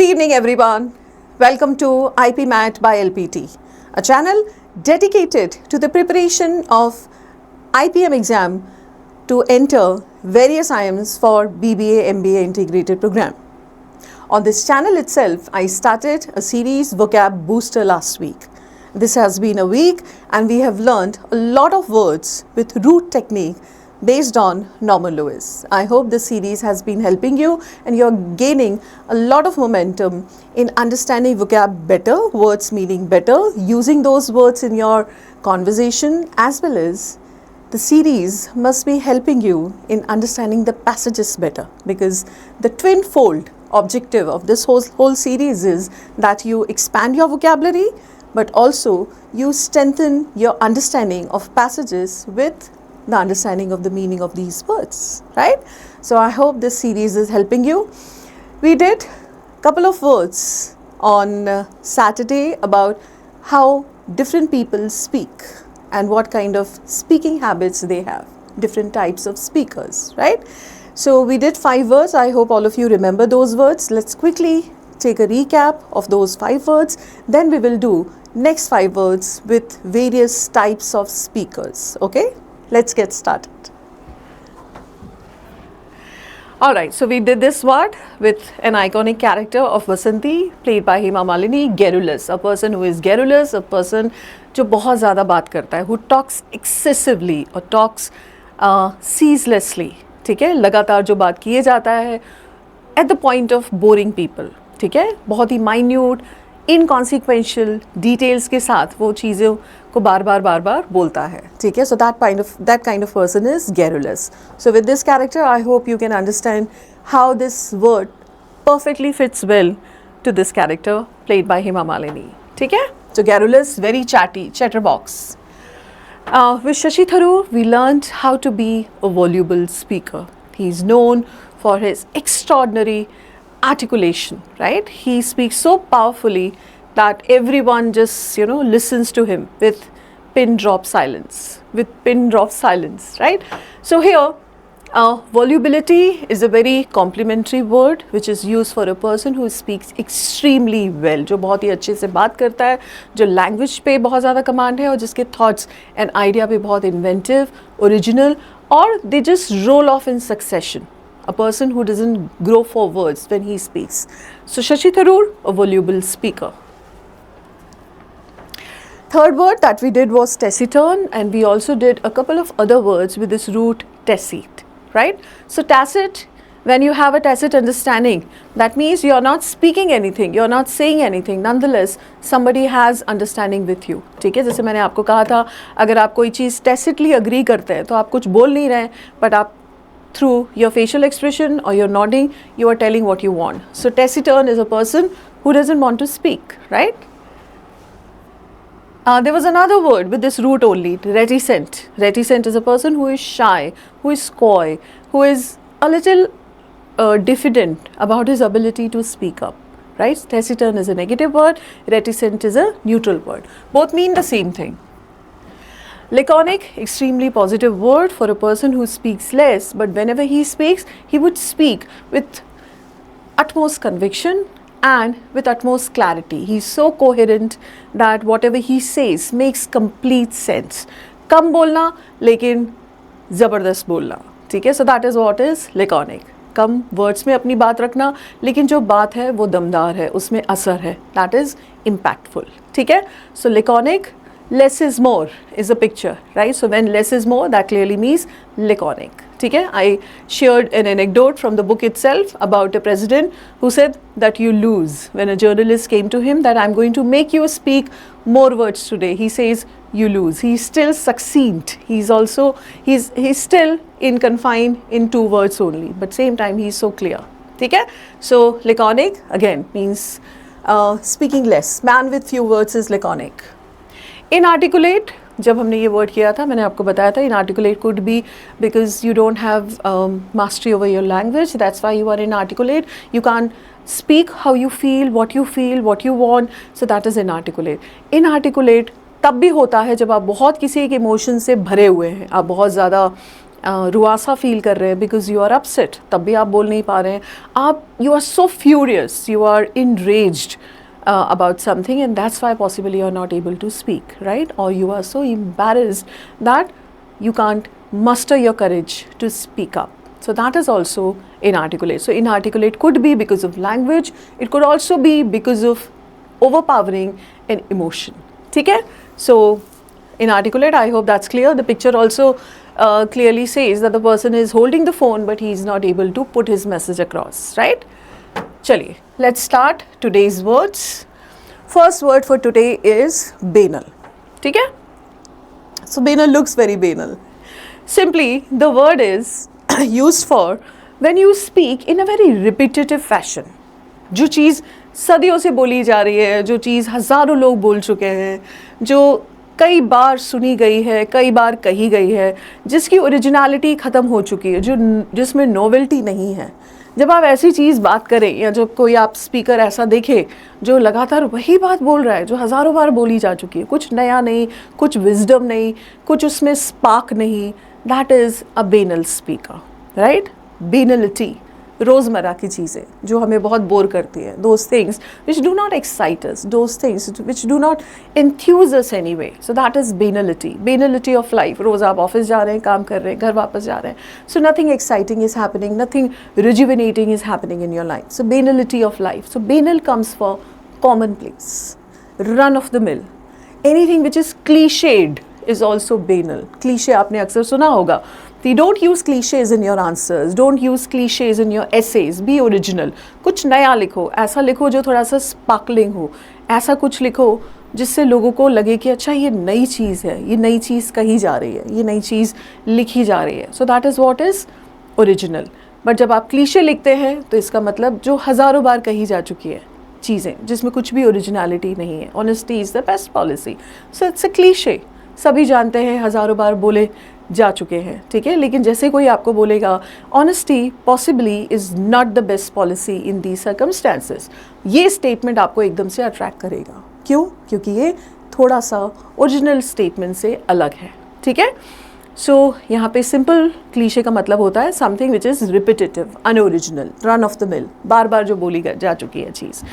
evening, everyone. Welcome to IP Mat by LPT, a channel dedicated to the preparation of IPM exam to enter various IIMs for BBA MBA integrated program. On this channel itself, I started a series vocab booster last week. This has been a week and we have learned a lot of words with root technique based on Norman Lewis. I hope this series has been helping you and you're gaining a lot of momentum in understanding vocab better, words meaning better, using those words in your conversation, as well as the series must be helping you in understanding the passages better, because the twin-fold objective of this whole series is that you expand your vocabulary but also you strengthen your understanding of passages with the understanding of the meaning of these words, right? So I hope this series is helping you. We did a couple of words on Saturday about how different people speak and what kind of speaking habits they have, different types of speakers, right? So we did 5 words. I hope all of you remember those words. Let's quickly take a recap of those 5 words. Then we will do next 5 words with various types of speakers, okay? Let's get started. Alright, so we did this word with an iconic character of Vasanti played by Hema Malini, garrulous, a person who is garrulous, a person जो बहुत ज़्यादा बात करता है, who talks excessively or talks ceaselessly, ठीक है, लगातार जो बात किए जाता है at the point of boring people, ठीक है, बहुत ही minute, inconsequential details के साथ वो चीज़ों को बार बार बोलता है, ठीक है. So that kind of person is garrulous. So with this character, I hope you can understand how this word perfectly fits well to this character played by Hema Malini, ठीक है. So garrulous, very chatty, chatterbox. With Shashi Tharoor, we learned how to be a voluble speaker. He is known for his extraordinary articulation, right? He speaks so powerfully that everyone just, listens to him with pin drop silence, right? So here, volubility is a very complimentary word which is used for a person who speaks extremely well, जो बहुत ही अच्छे से बात करता है, जो language पे बहुत ज़्यादा command है और जिसके thoughts and idea पे बहुत inventive, original, or they just roll off in succession. A person who doesn't grow for words when he speaks. So Shashi Tharoor, a voluble speaker. Third word that we did was taciturn, and we also did a couple of other words with this root tacit, right? So tacit, when you have a tacit understanding, that means you're not speaking anything, you're not saying anything, nonetheless somebody has understanding with you, ठीक है. जैसे मैंने आपको कहा था, अगर आप कोई चीज़ tacitly agree करते हैं तो आप कुछ बोल नहीं रहे, but आप through your facial expression or your nodding, you are telling what you want. So taciturn is a person who doesn't want to speak, right? There was another word with this root only, reticent. Reticent is a person who is shy, who is coy, who is a little diffident about his ability to speak up, right? Taciturn is a negative word, reticent is a neutral word. Both mean the same thing. Laconic, extremely positive word for a person who speaks less, but whenever he speaks, he would speak with utmost conviction and with utmost clarity. He's so coherent that whatever he says makes complete sense. कम बोलना लेकिन ज़बरदस्त बोलना, ठीक है. So that is what is laconic. Come words में अपनी बात रखना, लेकिन जो बात है वो दमदार है, उसमें असर है. That is impactful, ठीक है. So laconic. Less is more is a picture, right? So when less is more, that clearly means laconic. ठीक है? I shared an anecdote from the book itself about a president who said that you lose. When a journalist came to him that I'm going to make you speak more words today, he says you lose. He's still succinct. He's still confined in 2 words only, but same time he's so clear. ठीक है? So laconic again means speaking less. Man with few words is laconic. Inarticulate, जब हमने ये word किया था, मैंने आपको बताया था, inarticulate could be because you don't have mastery over your language. That's why you are inarticulate. You can't speak how you feel, what you want. So that is inarticulate. Inarticulate तब भी होता है जब आप बहुत किसी एक इमोशन से भरे हुए हैं, आप बहुत ज़्यादा रुआसा फील कर रहे हैं बिकॉज यू आर अपसेट, तब भी आप बोल नहीं पा रहे हैं. आप you are so furious, you are enraged about something, and that's why possibly you are not able to speak, right? Or you are so embarrassed that you can't muster your courage to speak up. So that is also inarticulate. So inarticulate could be because of language, it could also be because of overpowering an emotion. ठीक है? So inarticulate, I hope that's clear. The picture also clearly says that the person is holding the phone but he is not able to put his message across, right? चलिए, let's start today's words. First word for today is banal. ठीक है? So banal looks very banal. Simply, the word is used for when you speak in a very repetitive fashion. जो चीज़ सदियों से बोली जा रही है, जो चीज़ हज़ारों लोग बोल चुके हैं, जो कई बार सुनी गई है, कई बार कही गई है, जिसकी ओरिजिनलिटी ख़त्म हो चुकी है, जिसमें नोवेल्टी नहीं है. जब आप ऐसी चीज़ बात करें या जब कोई आप स्पीकर ऐसा देखे जो लगातार वही बात बोल रहा है जो हज़ारों बार बोली जा चुकी है, कुछ नया नहीं, कुछ विजडम नहीं, कुछ उसमें स्पार्क नहीं, that is a banal speaker, right? Banality, रोज़मर्रा की चीज़ें जो हमें बहुत बोर करती है, those things which do not excite us, those things which do not enthuse us anyway. So that is banality of life. रोज़ आप ऑफिस जा रहे हैं, काम कर रहे हैं, घर वापस जा रहे हैं, so nothing exciting is happening, nothing rejuvenating is happening in your life. So banality of life. So banal comes for commonplace, run of the mill. Anything which is cliched is also banal. Cliche आपने अक्सर सुना होगा. Don't use cliches in your answers, don't use cliches in your essays, be original. कुछ नया लिखो, ऐसा लिखो जो थोड़ा सा स्पार्कलिंग हो, ऐसा कुछ लिखो जिससे लोगों को लगे कि अच्छा ये नई चीज़ है, ये नई चीज़ कही जा रही है, ये नई चीज़ लिखी जा रही है. So that is what is original. But जब आप क्लीशे लिखते हैं तो इसका मतलब जो हज़ारों बार कही जा चुकी है चीज़ें, जिसमें कुछ भी ओरिजिनलिटी नहीं है. Honesty is the best policy. So it's a cliché, सभी जानते हैं, हज़ारों बार बोले जा चुके हैं, ठीक है. लेकिन जैसे कोई आपको बोलेगा honesty possibly is not the best policy in the circumstances, ये स्टेटमेंट आपको एकदम से अट्रैक्ट करेगा. क्यों? क्योंकि ये थोड़ा सा ओरिजिनल स्टेटमेंट से अलग है, ठीक है. सो यहाँ पे सिंपल क्लीशे का मतलब होता है something which is repetitive, unoriginal, run of the mill, बार बार जो बोली जा चुकी है चीज़.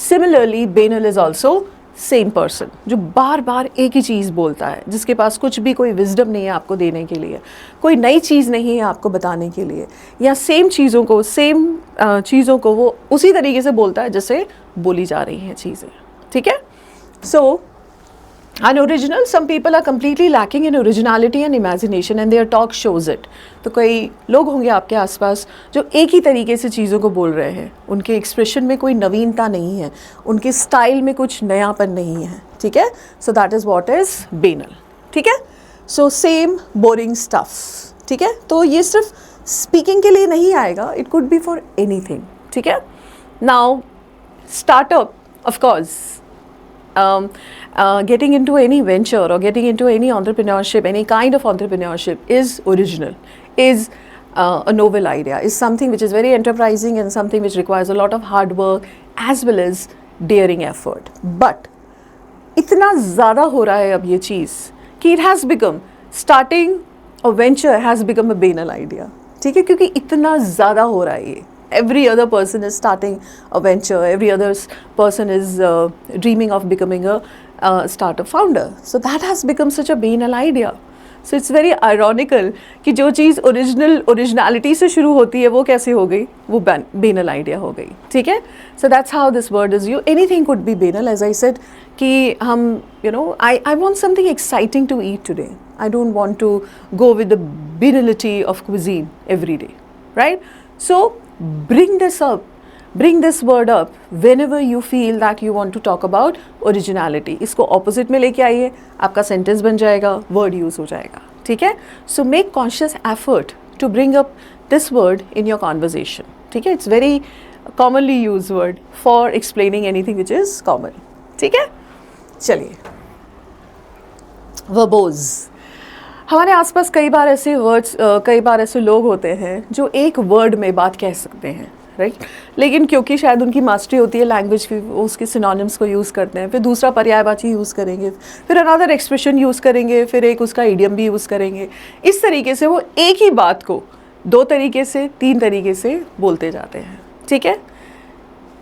Similarly banal is also same person जो बार बार एक ही चीज़ बोलता है, जिसके पास कुछ भी कोई विजडम नहीं है आपको देने के लिए, कोई नई चीज़ नहीं है आपको बताने के लिए, या सेम चीज़ों को वो उसी तरीके से बोलता है जैसे बोली जा रही हैं चीज़ें, ठीक है. सो unoriginal, some people are completely lacking in originality and imagination and their talk shows it. तो कई लोग होंगे आपके आसपास जो एक ही तरीके से चीज़ों को बोल रहे हैं, उनके एक्सप्रेशन में कोई नवीनता नहीं है, उनके स्टाइल में कुछ नयापन नहीं है, ठीक है. So that is what is banal, ठीक है. सो सेम बोरिंग स्टफ, ठीक है. तो ये सिर्फ स्पीकिंग के लिए नहीं आएगा, it could be for anything, ठीक है. Now startup, of course, getting into any venture or getting into any entrepreneurship, any kind of entrepreneurship is original, is a novel idea, is something which is very enterprising and something which requires a lot of hard work as well as daring effort. But इतना ज़्यादा हो रहा है अब ये चीज़ कि it has become, starting a venture has become a banal idea, ठीक है. क्योंकि इतना ज़्यादा हो रहा है ये. Every other person is starting a venture, every other person is dreaming of becoming a startup founder. So that has become such a banal idea. So it's very ironical कि जो चीज़ originality से शुरू होती है वो कैसे हो गई, वो banal idea हो गई, ठीक है. So that's how this word is used. Anything could be banal, as I said, कि हम, I want something exciting to eat today. I don't want to go with the banality of cuisine every day, right? So bring this word up whenever you feel that you want to talk about originality. इसको opposite में लेके आइए, आपका sentence बन जाएगा, word use हो जाएगा, ठीक है. So make conscious effort to bring up this word in your conversation, ठीक है. It's very commonly used word for explaining anything which is common, ठीक है. चलिए, verbose. हमारे आसपास कई बार ऐसे वर्ड्स, कई बार ऐसे लोग होते हैं जो एक वर्ड में बात कह सकते हैं, राइट. लेकिन क्योंकि शायद उनकी मास्टरी होती है लैंग्वेज की, वो उसके सिनोनिम्स को यूज़ करते हैं, फिर दूसरा पर्यायवाची यूज़ करेंगे, फिर अनदर एक्सप्रेशन यूज़ करेंगे, फिर एक उसका इडियम भी यूज़ करेंगे. इस तरीके से वो एक ही बात को 2 तरीके से 3 तरीके से बोलते जाते हैं. ठीक है.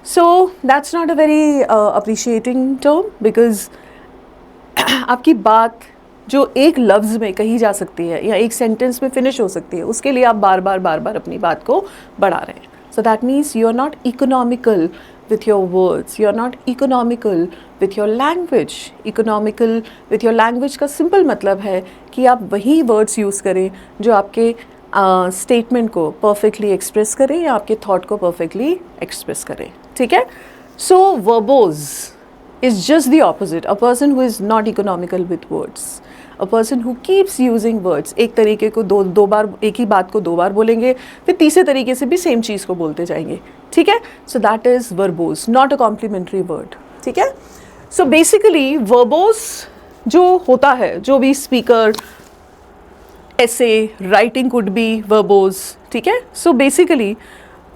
So that's not a very appreciating term, because आपकी बात जो एक लफ्ज़ में कही जा सकती है या एक सेंटेंस में फिनिश हो सकती है, उसके लिए आप बार बार अपनी बात को बढ़ा रहे हैं. So that means you are not economical with your words, you are not economical with your language. Economical with your language का सिंपल मतलब है कि आप वही वर्ड्स यूज़ करें जो आपके स्टेटमेंट को परफेक्टली एक्सप्रेस करें या आपके थॉट को परफेक्टली एक्सप्रेस करें. ठीक है. सो verbose is just the opposite. A person who is not economical with words, a person who keeps using words, एक तरीके को दो बार, एक ही बात को 2 बार बोलेंगे, फिर तीसरे तरीके से भी सेम चीज़ को बोलते जाएंगे. ठीक है. So that is verbose, not a complimentary word. ठीक है. सो बेसिकली वर्बोज जो होता है, जो भी स्पीकर, ऐसे राइटिंग कुड बी वर्बोज. ठीक है. सो बेसिकली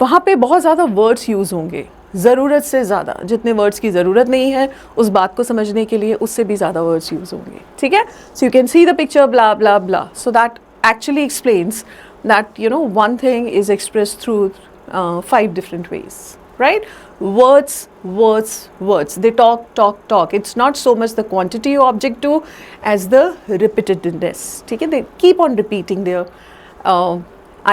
वहाँ पे बहुत ज़्यादा वर्ड्स यूज़ होंगे, ज़रूरत से ज़्यादा. जितने वर्ड्स की ज़रूरत नहीं है उस बात को समझने के लिए, उससे भी ज़्यादा वर्ड्स यूज़ होंगे. ठीक है. So you can see the picture blah blah blah. So that actually explains that you know one thing is expressed through 5 different ways, right? Words, they talk. It's not so much the quantity you object to as the repetitiveness. ठीक है. They keep on repeating their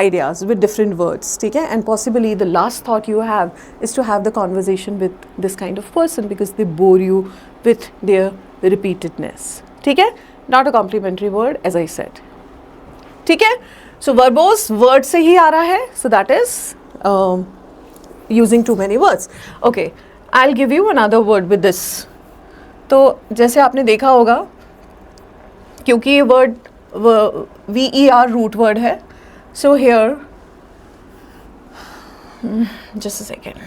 ideas with different words. ठीक है. And possibly the last thought you have is to have the conversation with this kind of person because they bore you with their repeatedness. ठीक है. Not a complimentary word, as I said. ठीक है. So verbose word से ही आ रहा है. So that is using too many words. Okay, I'll give you another word with this. तो जैसे आपने देखा होगा, क्योंकि ये वर्ड VER रूट वर्ड है, so here just a second.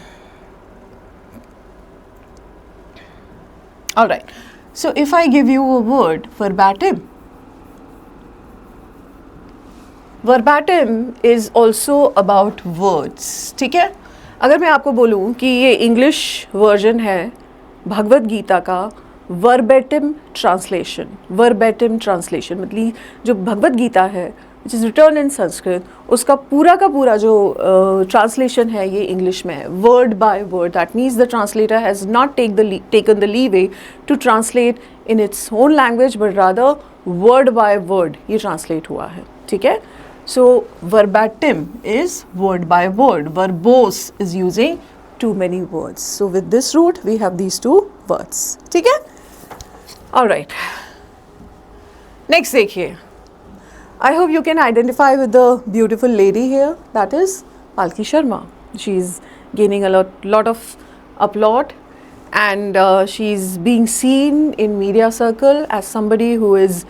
All right, so if I give you a word verbatim, verbatim is also about words. ठीक है. अगर मैं आपको बोलूँ कि ये इंग्लिश वर्जन है भगवद गीता का verbatim translation, मतलब जो भगवद गीता है which is written in Sanskrit, उसका पूरा का पूरा जो ट्रांसलेशन है ये इंग्लिश में है, word by word. That means the translator has not taken the leeway to translate in its own language, but rather word by word ये translate हुआ है. ठीक है. So verbatim is word by word. Verbose is using too many words. So with this root we have these 2 words. ठीक है. All right. Next देखिए. I hope you can identify with the beautiful lady here. That is Palki Sharma. She is gaining a lot of applaud, and she's being seen in media circle as somebody who is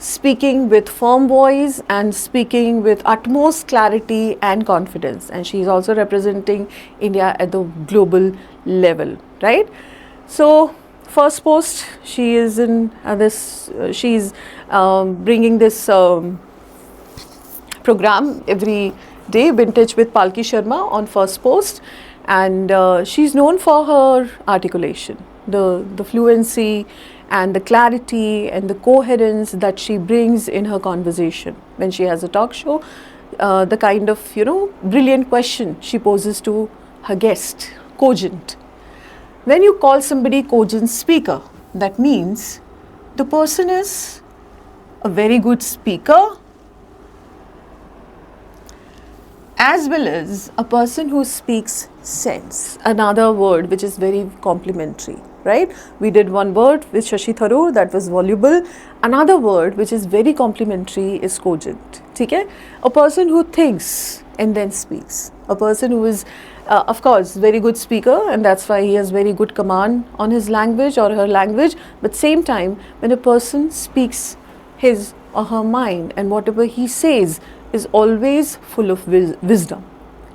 speaking with firm voice and speaking with utmost clarity and confidence, and she is also representing India at the global level, right? So first post, she is in she's bringing this program every day, Vintage with Palki Sharma, on First Post, and she's known for her articulation, the fluency and the clarity and the coherence that she brings in her conversation when she has a talk show, the kind of brilliant question she poses to her guest, cogent. When you call somebody cogent speaker, that means the person is a very good speaker as well as a person who speaks sense, another word which is very complimentary. Right? We did one word with Shashi Tharoor that was voluble. Another word which is very complimentary is cogent. ठीक है. A person who thinks and then speaks. A person who is, of course, very good speaker, and that's why he has very good command on his language or her language. But same time, when a person speaks his or her mind, and whatever he says is always full of wisdom.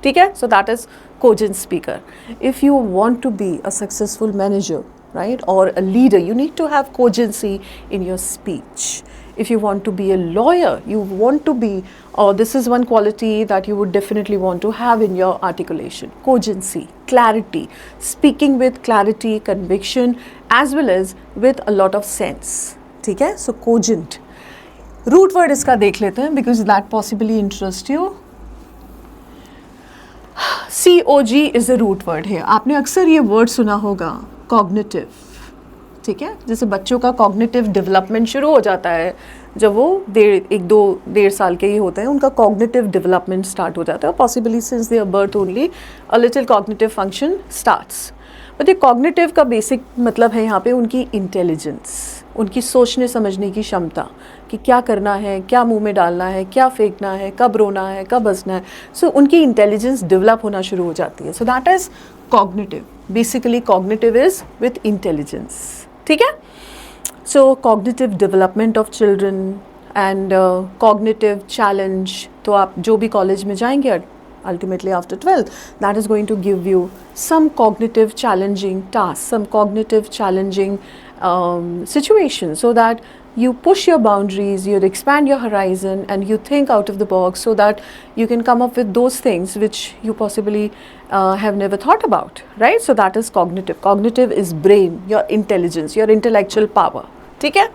ठीक है. So that is cogent speaker. If you want to be a successful manager, right? Or a leader, you need to have cogency in your speech. If you want to be a lawyer, you want to be, or this is one quality that you would definitely want to have in your articulation: cogency, clarity, speaking with clarity, conviction, as well as with a lot of sense. ठीक है? So cogent. Root word इसका देख लेते हैं because that possibly interests you. COG is a root word है. आपने अक्सर ये वर्ड सुना होगा, cognitive. ठीक है, जैसे बच्चों का कॉग्निटिव डेवलपमेंट शुरू हो जाता है जब वो डेढ़ साल के ही होते हैं, उनका कॉग्निटिव डेवलपमेंट स्टार्ट हो जाता है. Possibly since there birth only a little cognitive function starts. But ये कॉग्निटिव का बेसिक मतलब है यहाँ पे उनकी इंटेलिजेंस, उनकी सोचने समझने की क्षमता कि क्या करना है, क्या मुंह में डालना है, क्या फेंकना है, कब रोना है, कब हंसना है. सो उनकी इंटेलिजेंस डेवलप होना शुरू हो जाती है. So that is cognitive. Basically cognitive is with intelligence. ठीक है? So cognitive development of children and cognitive challenge. तो आप जो भी कॉलेज में जाएंगे ultimately after 12th, that is going to give you some cognitive challenging tasks, some cognitive challenging situations, so that you push your boundaries, you expand your horizon, and you think out of the box so that you can come up with those things which you possibly have never thought about, right? So that is cognitive. Cognitive is brain, your intelligence, your intellectual power. ठीक है?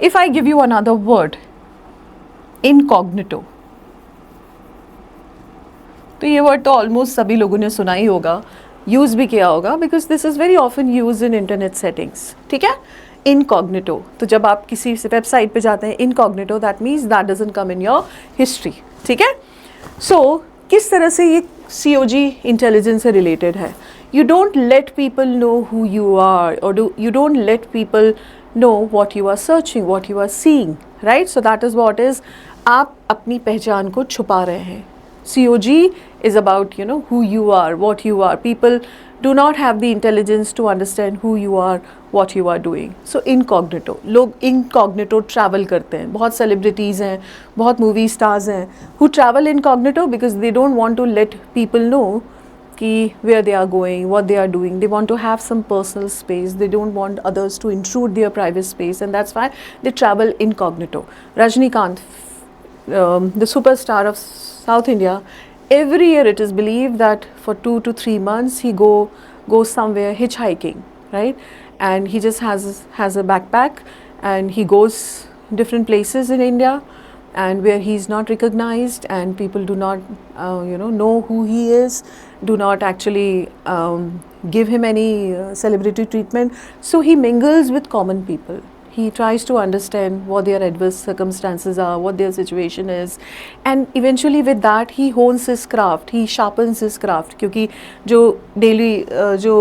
If I give you another word, incognito, तो ये word तो almost सभी लोगों ने सुना ही होगा, यूज़ भी किया होगा, because this is very often use in internet settings. ठीक है? इनकॉग्निटो. तो जब आप किसी वेबसाइट पे जाते हैं, incognito, that means that doesn't come in your history. ठीक है? सो किस तरह से ये COG इंटेलिजेंस से रिलेटेड है? You don't let people know who you are, और you don't let people know what you are searching, what you are seeing, right? So that is what is, आप अपनी पहचान को छुपा रहे हैं. COG is about, you know, who you are, what you are. People do not have the intelligence to understand who you are, what you are doing. So incognito. लोग incognito travel करते हैं. बहुत celebrities हैं, बहुत movie stars हैं who travel incognito because they don't want to let people know कि where they are going, what they are doing. They want to have some personal space. They don't want others to intrude their private space, and that's why they travel incognito. Rajnikant, the superstar of South India, every year it is believed that for 2 to 3 months he goes somewhere hitchhiking, right? And he just has a backpack and he goes different places in India, and where he is not recognized and people do not know who he is, do not actually give him any celebrity treatment. So he mingles with common people. He tries to understand what their adverse circumstances are, what their situation is, and eventually with that he hones his craft, he sharpens his craft. क्योंकि जो daily जो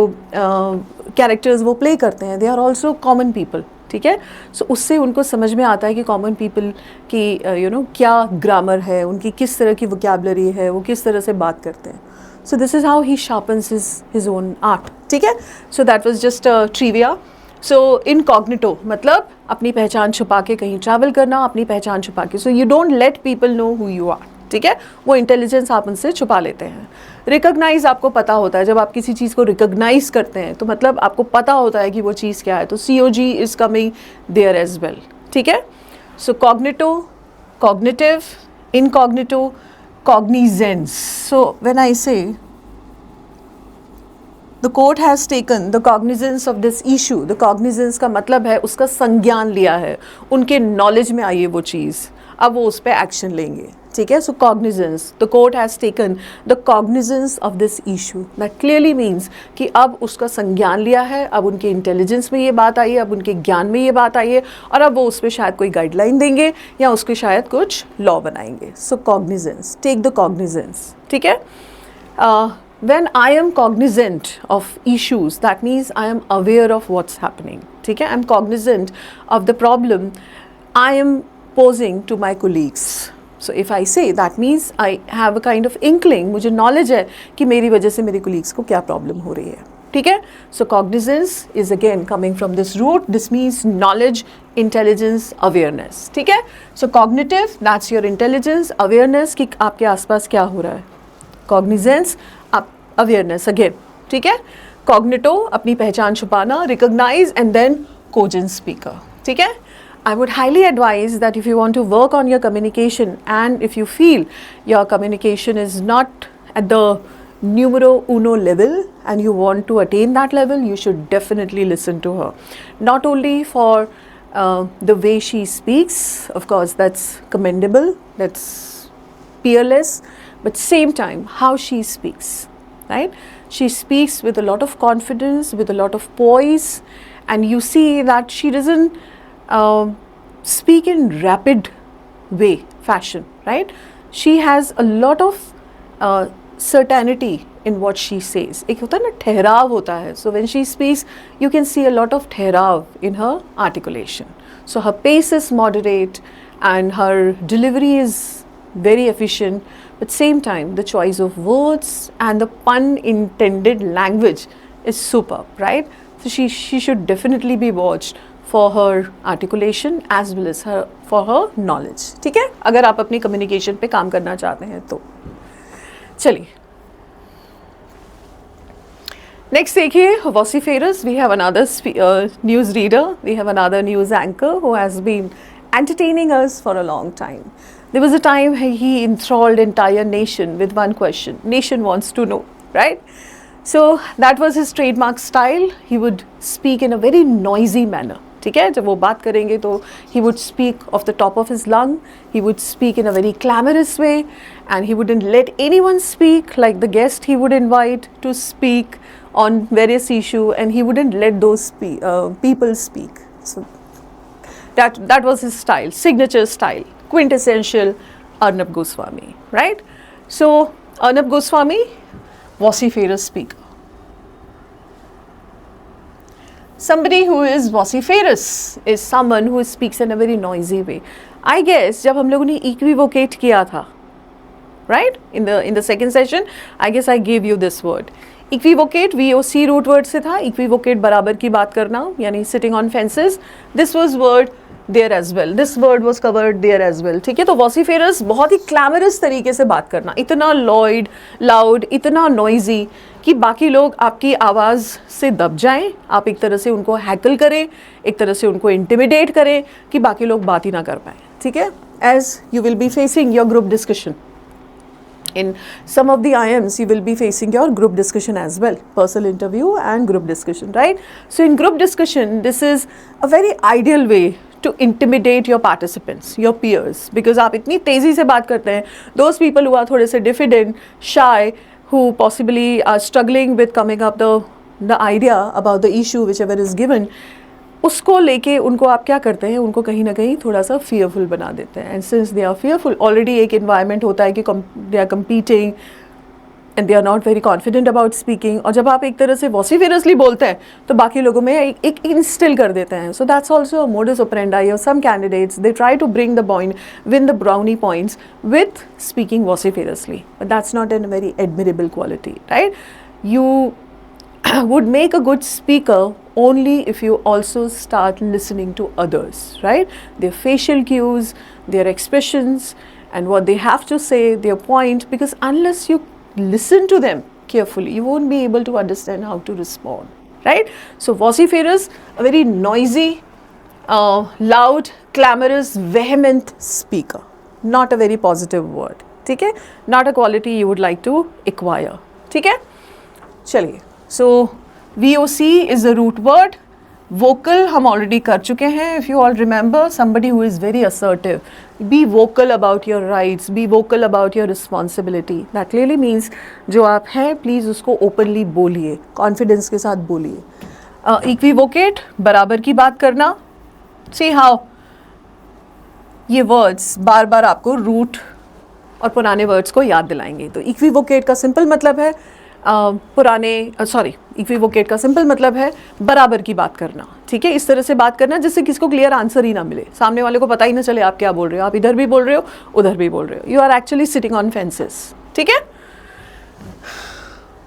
characters वो play करते हैं, they are also common people. ठीक है? सो उससे उनको समझ में आता है कि कॉमन पीपल की क्या ग्रामर है, उनकी किस तरह की वोकैबुलरी है, वो किस तरह से बात करते हैं. So this is how he sharpens his own art. ठीक है? So that was just trivia. So incognito मतलब अपनी पहचान छुपा के कहीं ट्रैवल करना, अपनी पहचान छुपा के. So you don't let people know who you are. ठीक है? वो इंटेलिजेंस आप उनसे छुपा लेते हैं. रिकॉग्नाइज आपको पता होता है, जब आप किसी चीज़ को रिकॉग्नाइज करते हैं तो मतलब आपको पता होता है कि वो चीज़ क्या है. तो COG is coming there as well. ठीक है? So cognito, cognitive, incognito, cognizance. So when I say the court has taken the cognizance of this issue, the cognizance का मतलब है उसका संज्ञान लिया है, उनके नॉलेज में आई है वो चीज़, अब वो उस पर एक्शन लेंगे. ठीक है? सो cognizance, the court has taken the cognizance of this issue. that clearly means कि अब उसका संज्ञान लिया है, अब उनके इंटेलिजेंस में ये बात आई है, अब उनके ज्ञान में ये बात आई है, और अब वो उस पर शायद कोई गाइडलाइन देंगे या उसके शायद कुछ लॉ बनाएंगे. सो cognizance, take the cognizance. ठीक है? When I am cognizant of issues, that means I am aware of what's happening. ठीक है? I am cognizant of the problem I am posing to my colleagues. So if I say, that means I have a kind of inkling, मुझे knowledge है कि मेरी वजह से मेरे colleagues को क्या problem हो रही है. ठीक है? So cognizance is again coming from this root. This means knowledge, intelligence, awareness. ठीक है? So cognitive, that's your intelligence, awareness कि आपके आसपास क्या हो रहा है. Cognizance, awareness again. ठीक है? कॉग्निटो, अपनी पहचान छुपाना, recognise and then cogent speaker. ठीक है. I would highly advise that if you want to work on your communication and if you feel your communication is not at the numero uno level and you want to attain that level, you should definitely listen to her. Not only for the way she speaks, of course that's commendable, that's peerless, but same time how she speaks, right? She speaks with a lot of confidence, with a lot of poise, and you see that she doesn't speak in rapid way fashion, right? She has a lot of certainty in what she says. एक होता है ना ठहराव होता है. So when she speaks, you can see a lot of ठहराव in her articulation. So her pace is moderate and her delivery is very efficient. But same time, the choice of words and the pun intended language is superb, right? So she should definitely be watched for her articulation as well as for her knowledge. ठीक है, अगर आप अपनी communication पे काम करना चाहते हैं तो. चलिए नेक्स्ट देखिए, vociferous. We have another news reader, we have another news anchor who has been entertaining us for a long time. There was a time he enthralled entire nation with one question. Nation wants to know, right? So that was his trademark style. He would speak in a very noisy manner. ठीक है, जब वो बात करेंगे तो he would speak off the top of his lung, he would speak in a very clamorous way, and he wouldn't let anyone speak, like the guest he would invite to speak on various issue, and he wouldn't let those people speak. So that was his style, signature style, quintessential Arnab Goswami, right? So Arnab Goswami, vociferous speaker. Somebody who is vociferous is someone who speaks in a very noisy way. I guess जब हम लोगों ने equivocate किया था, right? In the second session, I guess I gave you this word. Equivocate, VOC root word से था. Equivocate बराबर की बात करना, यानी sitting on fences. This was word there as well. This word was covered there as well. ठीक है, तो vociferous बहुत ही clamorous तरीके से बात करना, इतना loud, इतना noisy कि बाकी लोग आपकी आवाज़ से दब जाएं, आप एक तरह से उनको हैकल करें, एक तरह से उनको इंटिमिडेट करें कि बाकी लोग बात ही ना कर पाएं. ठीक है, as you will be facing your group discussion. In some of the IMs, you will be facing your group discussion as well, personal interview and group discussion, right? So in group discussion, this is a very ideal way to intimidate your participants, your peers, because आप इतनी तेज़ी से बात करते हैं. Those people who are थोड़े से diffident, shy, who possibly are struggling with coming up the idea about the issue whichever is given, उसको लेके उनको आप क्या करते हैं, उनको कहीं ना कहीं थोड़ा सा fearful बना देते हैं. And since they are fearful, already एक environment होता है कि they are competing and they are not very confident about speaking. और जब आप एक तरह से vociferously बोलते हैं तो बाकी लोगों में एक instill कर देते हैं. So that's also a modus operandi of some candidates. They try to bring the point, win the brownie points with speaking vociferously. But that's not a very admirable quality, right? You would make a good speaker only if you also start listening to others, right? Their facial cues, their expressions, and what they have to say, their point, because unless you listen to them carefully, you won't be able to understand how to respond, right? So vociferous, a very noisy, loud, clamorous, vehement speaker. Not a very positive word, ठीक है? Not a quality you would like to acquire, ठीक है? चलिए, so VOC is the root word. Vocal हम already कर चुके हैं. If you all remember, somebody who is very assertive. Be vocal about your rights. Be vocal about your responsibility. That clearly means जो आप हैं, please उसको openly बोलिए, confidence के साथ बोलिए. Equivocate, बराबर की बात करना. See how ये words बार बार आपको root और पुराने words को याद दिलाएंगे. तो equivocate का simple मतलब है इक्विवोकेट का सिंपल मतलब है बराबर की बात करना, ठीक है? इस तरह से बात करना जिससे किसी को क्लियर आंसर ही ना मिले, सामने वाले को पता ही ना चले आप क्या बोल रहे हो, आप इधर भी बोल रहे हो उधर भी बोल रहे हो. You are actually sitting on fences, ठीक है?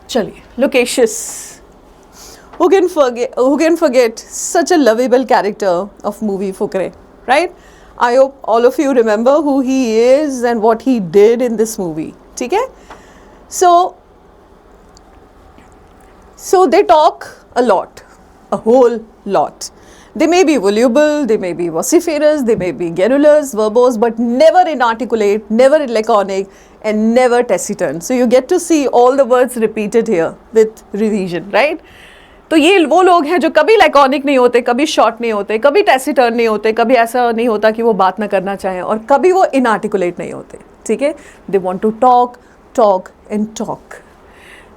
चलिए, loquacious. Who can forget such a lovable character of movie Fukre, right? I hope all of you remember who he is and what he did in this movie, ठीक है? So So they talk a lot, a whole lot. They may be voluble, they may be vociferous, they may be garrulous, verbose, but never inarticulate, never laconic, and never taciturn. So you get to see all the words repeated here with revision, right? तो ये वो लोग हैं जो कभी laconic नहीं होते, कभी शॉर्ट नहीं होते, कभी टैसिटर्न नहीं होते, कभी ऐसा नहीं होता कि वो बात ना करना चाहें, और कभी वो इनआर्टिकुलेट नहीं होते. ठीक है? They want to talk, talk and talk.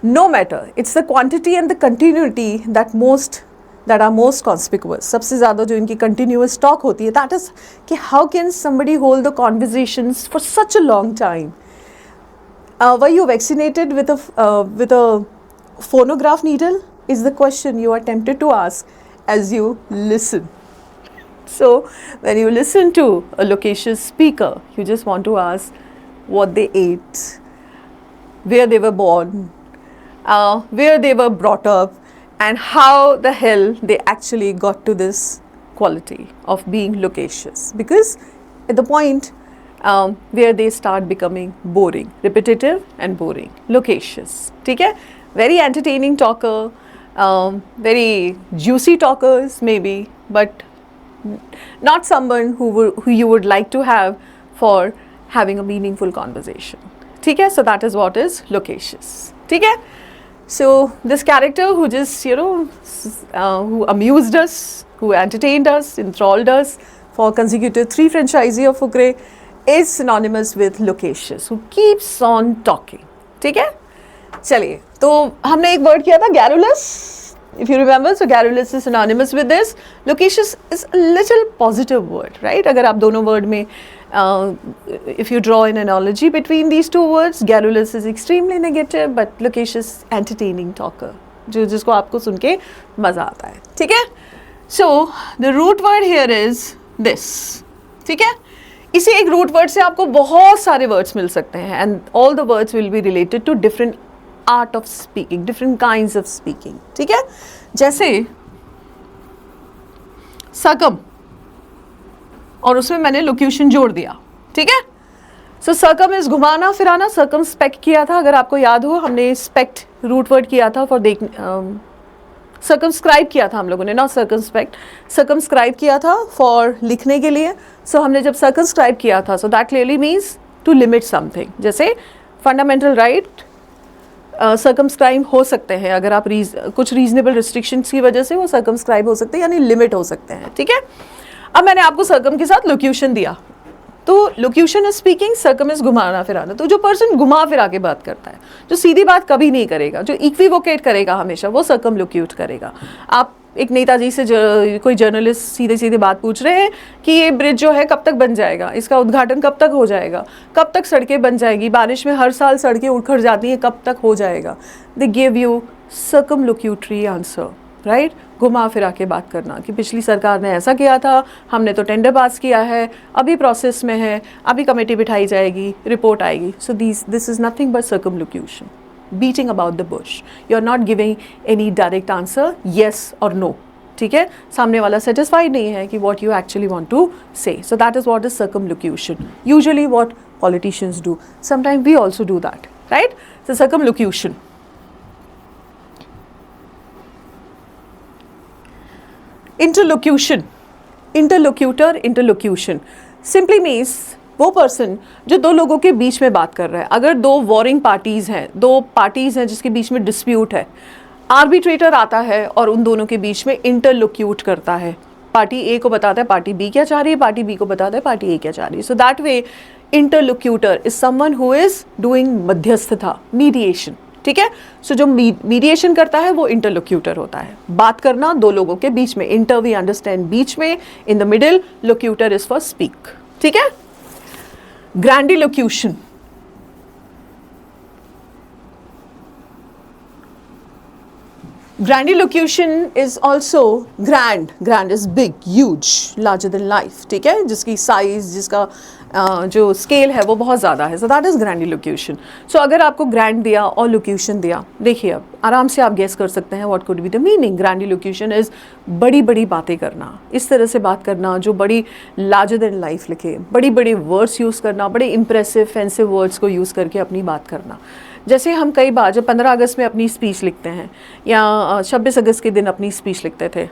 No matter, it's the quantity and the continuity that are most conspicuous. सबसे ज़्यादा जो इनकी continuous talk होती है, that is कि how can somebody hold the conversations for such a long time? Were you vaccinated with a phonograph needle? Is the question you are tempted to ask as you listen. So when you listen to a loquacious speaker, you just want to ask what they ate, where they were born, where they were brought up, and how the hell they actually got to this quality of being loquacious. Because at the point where they start becoming boring, repetitive and boring, loquacious. ठीक है? Very entertaining talker, very juicy talkers maybe, but not someone who you would like to have for having a meaningful conversation. ठीक है? So that is what is loquacious. ठीक है? So this character who just, who amused us, who entertained us, enthralled us for consecutive 3 franchises of Fuqre is synonymous with loquacious, who keeps on talking. ठीक है? चलिए, तो हमने एक word किया था garrulous. If you remember, so garrulous is synonymous with this. Loquacious is a little positive word, right? अगर आप दोनों word में if you draw an analogy between these two words, garrulous is extremely negative, but loquacious entertaining talker, जिसको आपको सुन के मज़ा आता है. ठीक है? So the root word here is this. ठीक है? इसी एक root word से आपको बहुत सारे words मिल सकते हैं, and all the words will be related to different art of speaking, different kinds of speaking. ठीक है? जैसे सकम, और उसमें मैंने लोक्यूशन जोड़ दिया. ठीक है? सो सर्कम इज घुमाना फिराना. सर्कम स्पेक्ट किया था, अगर आपको याद हो, हमने स्पेक्ट रूट वर्ड किया था फॉर सर्कमस्क्राइब किया था हम लोगों ने, नॉट सर्कमस्पेक्ट, सर्कमस्क्राइब किया था फॉर लिखने के लिए. सो हमने जब सर्कमस्क्राइब किया था, so that clearly means to limit something. जैसे फंडामेंटल राइट सर्कमस्क्राइब हो सकते हैं, अगर आप कुछ रीजनेबल रिस्ट्रिक्शंस की वजह से वो सर्कमस्क्राइब हो सकते हैं, यानी लिमिट हो सकते हैं. ठीक है? अब मैंने आपको सर्कम के साथ लोक्यूशन दिया, तो लोक्यूशन इज स्पीकिंग, सर्कम इज घुमाना फिराना. तो जो पर्सन घुमा फिरा के बात करता है, जो सीधी बात कभी नहीं करेगा, जो इक्विवोकेट करेगा हमेशा, वो सर्कम लोक्यूट करेगा. आप एक नेताजी से कोई जर्नलिस्ट सीधे सीधे बात पूछ रहे हैं कि ये ब्रिज जो है कब तक बन जाएगा, इसका उद्घाटन कब तक हो जाएगा, कब तक सड़कें बन जाएगी, बारिश में हर साल सड़कें उखड़ जाती हैं, कब तक हो जाएगा. They give you circumlocutory answer, right? घुमा फिरा के बात करना कि पिछली सरकार ने ऐसा किया था, हमने तो टेंडर पास किया है, अभी प्रोसेस में है, अभी कमेटी बिठाई जाएगी, रिपोर्ट आएगी. So this is nothing but circumlocution, beating about the bush. You are not giving any direct answer, yes or no. ठीक है? सामने वाला satisfied नहीं है कि what you actually want to say. So that is what is circumlocution. Usually what politicians do. Sometimes we also do that, right? So circumlocution. Interlocution. Interlocutor, interlocution. Simply means वो person जो दो लोगों के बीच में बात कर रहा है. अगर दो वॉरिंग पार्टीज़ हैं, दो पार्टीज़ हैं जिसके बीच में डिस्प्यूट है, आर्बिट्रेटर आता है और उन दोनों के बीच में इंटरलोक्यूट करता है. पार्टी ए को बताता है पार्टी बी क्या चाह रही है, पार्टी बी को बताता है पार्टी ए क्या चाह रही है. So that way interlocutor is someone who is doing मध्यस्थता, मीडिएशन. ठीक है? सो जो मीडिएशन करता है वो इंटरलोक्यूटर होता है. बात करना दो लोगों के बीच में, इंटर वी अंडरस्टैंड बीच में, in the middle, locutor is for speak. ठीक है? Grandilocution. Grandilocution is also grand. Grand is big, huge, larger than life. ठीक है? जिसकी साइज, जिसका जो स्केल है वो बहुत ज़्यादा है. So that is grandilocution. So अगर आपको grand दिया और locution दिया, देखिए अब आराम से आप गेस कर सकते हैं what could be the meaning. Grandilocution is बड़ी बड़ी बातें करना, इस तरह से बात करना जो बड़ी larger than life लिखे, बड़ी बड़ी वर्ड्स यूज़ करना, बड़े impressive, fancy वर्ड्स को यूज़ करके अपनी बात करना. जैसे हम कई बार जब 15 अगस्त में अपनी स्पीच लिखते हैं या 26 अगस्त के दिन अपनी स्पीच लिखते थे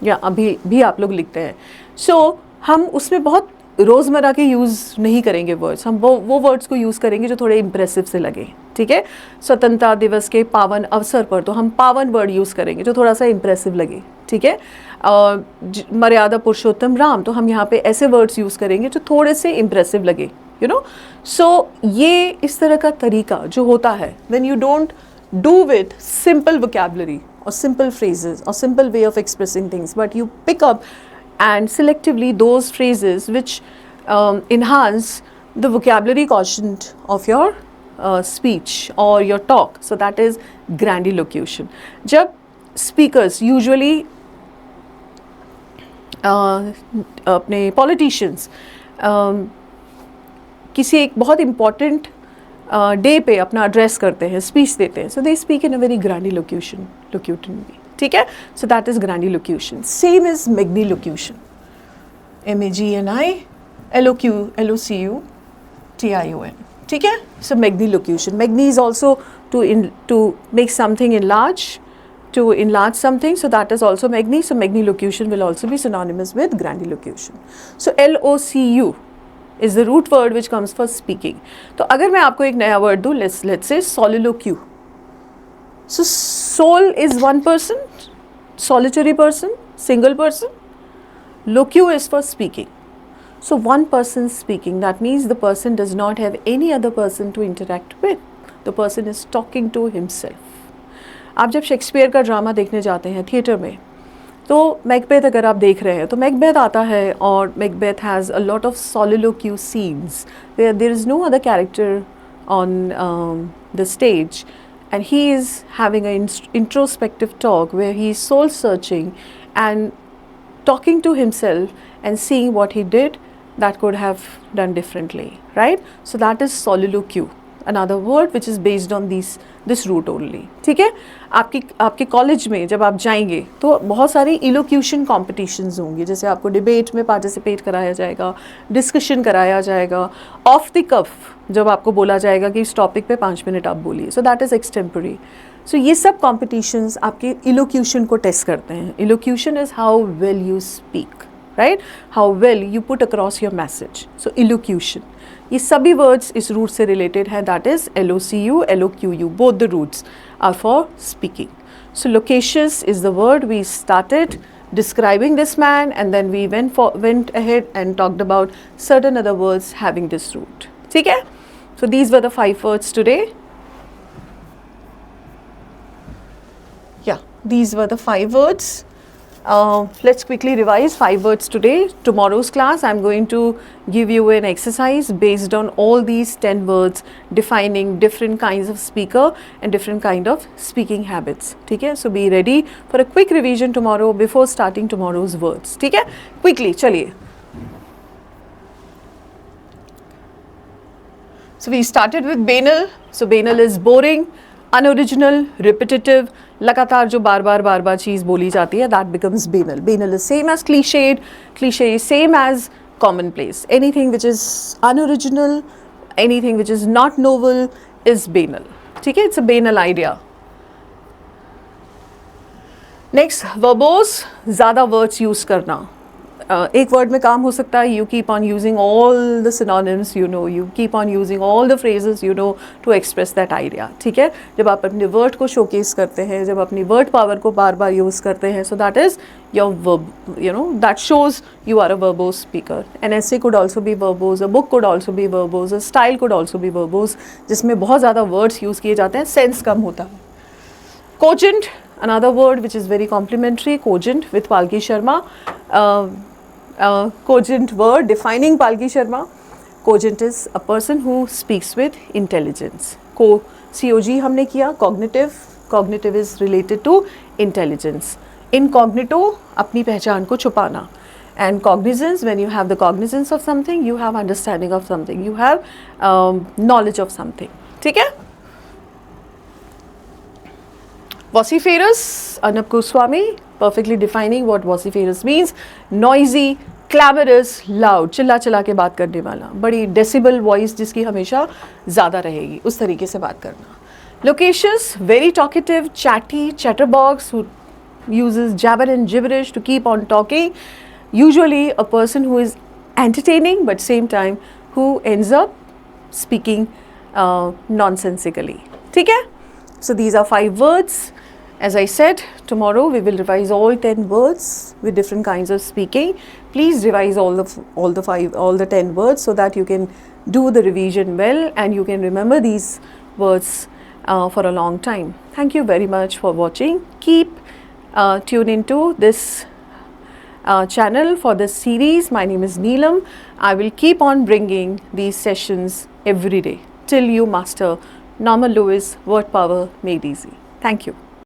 या अभी भी आप लोग लिखते हैं, सो हम उसमें बहुत रोज़मर्रा के यूज़ नहीं करेंगे वर्ड्स, हम वो वर्ड्स को यूज़ करेंगे जो थोड़े इम्प्रेसिव से लगे, ठीक है। स्वतंत्रता दिवस के पावन अवसर पर तो हम पावन वर्ड यूज़ करेंगे जो थोड़ा सा इम्प्रेसिव लगे, ठीक है। मर्यादा पुरुषोत्तम राम, तो हम यहाँ पे ऐसे वर्ड्स यूज़ करेंगे जो थोड़े से इम्प्रेसिव लगे, यू नो। सो ये इस तरह का तरीका जो होता है, when you don't do with simple vocabulary or simple phrases or simple way of expressing things, but you pick up and selectively those phrases which enhance the vocabulary quotient of your speech or your talk. So that is grandilocution. जब speakers usually अपने politicians किसी एक बहुत important day पे अपना address करते हैं, speech देते हैं, सो they speak in a very ग्रैंडिलोक्यूशन way, ठीक है। So that is grandilocution. Same is magnilocution, MAGNILOCUTION, ठीक है। So magnilocution, magni is also to make something enlarge, to enlarge something, so that is also magni. So magnilocution will also be synonymous with grandilocution. So LOCU is the root word which comes for speaking. तो अगर मैं आपको एक नया word दूँ, let's say soliloquy. So soul is one person, solitary person, single person. Locu is for speaking. So one person speaking, that means the person does not have any other person to interact with. The person is talking to himself. आप जब Shakespeare का drama देखने जाते हैं theatre में, तो Macbeth अगर आप देख रहे हैं तो मैकबेथ आता है और Macbeth has a lot of soliloquy scenes where there is no other character on the stage and he is having an introspective talk where he is soul searching and talking to himself and seeing what he did that could have done differently, right? So that is soliloquy, another word which is based on this root only, ठीक है। आपके college में जब आप जाएंगे तो बहुत सारी इलोक्यूशन कॉम्पिटिशन्स होंगी, जैसे आपको डिबेट में पार्टिसिपेट कराया जाएगा, डिस्कशन कराया जाएगा, ऑफ द कफ जब आपको बोला जाएगा कि इस टॉपिक पे 5 मिनट आप बोलिए, सो दैट इज़ एक्सटेम्परी। सो ये सब कॉम्पिटिशन्स आपके इलोक्यूशन को टेस्ट करते हैं। Elocution is how well you speak, right, how well you put across your message. So elocution, ये सभी वर्ड्स इस रूट से रिलेटेड हैं, that is LOCU, LOQU, both the roots are for speaking. So loquacious is the word we started describing this man, and then we went ahead and talked about certain other words having this root. ठीक है? So these were the 5 words today. Yeah, these were the 5 words. Let's quickly revise 5 words today. Tomorrow's class I'm going to give you an exercise based on all these 10 words defining different kinds of speaker and different kind of speaking habits. ठीक है? So be ready for a quick revision tomorrow before starting tomorrow's words. ठीक है? Quickly, चलिए. So we started with banal. So banal is boring, unoriginal, repetitive, लगातार जो बार बार चीज़ बोली जाती है, that becomes banal. Banal is same as clichéd, cliché is same as common place. Anything which is unoriginal, anything which is not novel is banal. ठीक है, it's a banal idea. Next, verbose, ज़्यादा words use करना. एक word में काम हो सकता है, you keep on using all the synonyms, you keep on using all the phrases to express that idea. ठीक है, जब आप अपने वर्ड को शोकेस करते हैं, जब अपनी वर्ड पावर को बार बार यूज़ करते हैं, so that is your verb, that shows you are a verbose speaker. An essay could also be verbose, a book could also be verbose, a style could also be verbose, जिसमें बहुत ज़्यादा words use किए जाते हैं, sense कम होता है. Cogent, another word which is very complimentary, cogent with Palki Sharma. Cogent word defining Palki Sharma. Cogent is a person who speaks with intelligence. COG हमने किया. Cognitive, cognitive is related to intelligence. Incognito, अपनी पहचान को छुपाना. And cognizance, when you have the cognizance of something, you have understanding of something, you have knowledge of something. ठीक है? Vociferous, Arnab Goswami, perfectly defining what vociferous means. Noisy, clamorous, loud, चिल्ला चिल्ला के बात करने वाला, बड़ी डेसिबल वॉइस जिसकी हमेशा ज़्यादा रहेगी, उस तरीके से बात करना. Loquacious, very talkative, chatty, chatterbox who uses jabber and gibberish to keep on talking. Usually a person who is entertaining but same time who ends up speaking nonsensically. ठीक है? So these are 5 words. As I said, tomorrow we will revise all 10 words with different kinds of speaking. Please revise all the 10 words so that you can do the revision well and you can remember these words for a long time. Thank you very much for watching. Keep tuned into this channel for this series. My name is Neelam. I will keep on bringing these sessions every day till you master Norman Lewis word power made easy. Thank you.